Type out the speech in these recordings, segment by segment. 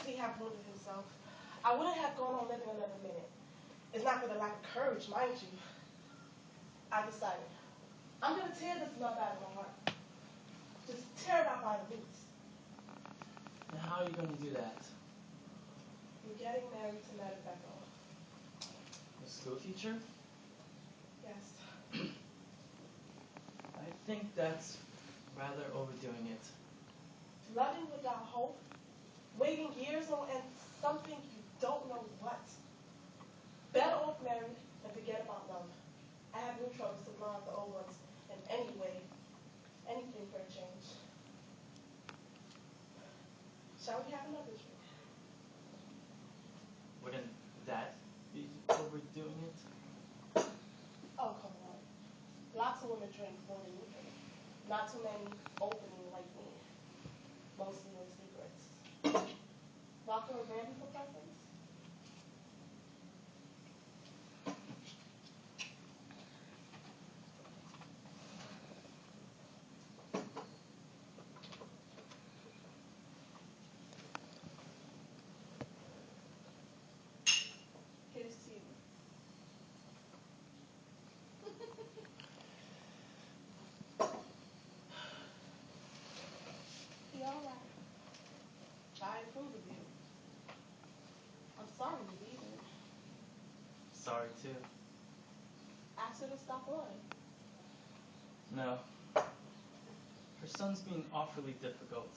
he have wounded himself, I wouldn't have gone on living another minute. It's not for the lack of courage, mind you. I decided, I'm going to tear this love out of my heart. Just tear it out by the roots. And how are you going to do that? I'm getting married to Madam Beckel. The school teacher? Yes. I think that's rather overdoing it. Loving without hope, waiting years on and something you don't know what. Better off married and forget about love. I have new troubles to blind the old ones in any way, anything for a change. Shall we have another drink? Wouldn't that be overdoing it? Oh, come on. Lots of women drink more than you drink. Not too many openly like me. Mostly in secrets. Vodka or brandy for preference? Here's to you. Be all right. I approve of you. I'm sorry you're leaving. Sorry, too. Ask her to stop lying. No. Her son's being awfully difficult.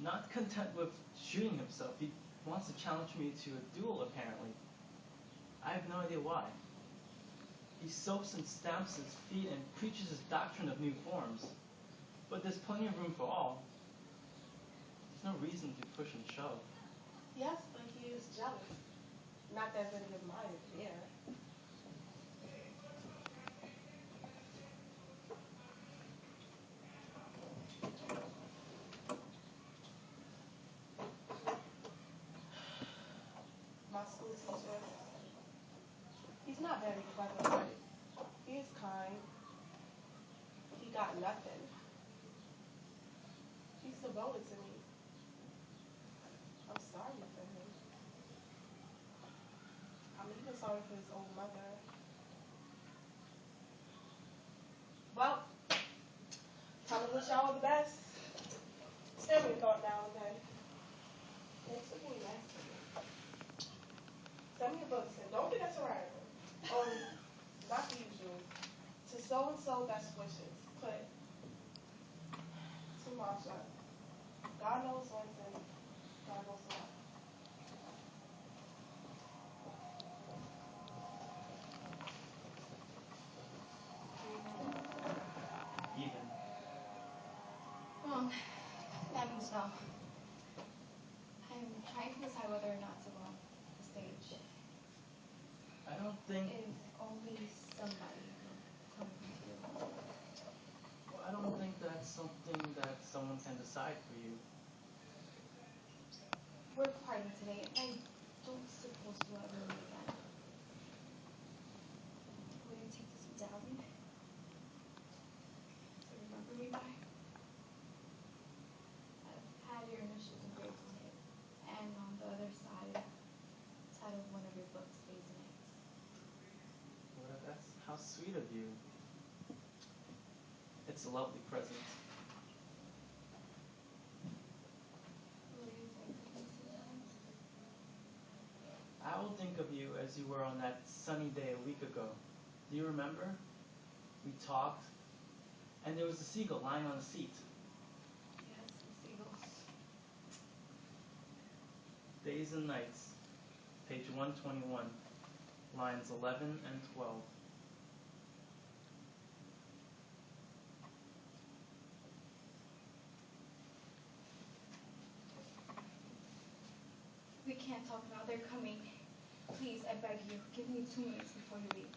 Not content with shooting himself, he wants to challenge me to a duel, apparently. I have no idea why. He soaps and stamps his feet and preaches his doctrine of new forms. But there's plenty of room for all. There's no reason to push and shove. Yes, but he is jealous. Not that any of mine is there. My school teacher, he's not very clever, but he is kind. He got nothing. He's devoted to me. I'm sorry for him. I'm even sorry for his old mother. Well, time to wish y'all the best. Spare me a thought now and then. Thanks for being nice to me. Send me your books and don't forget to write them. Oh, not the usual. To so-and-so best wishes. Put to Marsha. God knows when and God knows what. Even. Wrong. That means no. I'm trying to decide whether or not to go on the stage. I don't think... If only somebody will come with you. Well, I don't think that's something that someone can decide for you. We're partying today, and I don't suppose we'll ever meet again. Will you take this medallion to remember me by? I've had your initials engraved on it, and on the other side, the title of one of your books, Days and Nights. Well, that's how sweet of you. It's a lovely present. Will you think of me sometimes? I will think of you as you were on that sunny day a week ago. Do you remember? We talked, and there was a seagull lying on a seat. Yes, the seagulls. Days and Nights, page 121, lines 11 and 12. We can't talk now. They're coming. Please, I beg you, give me 2 minutes before you leave.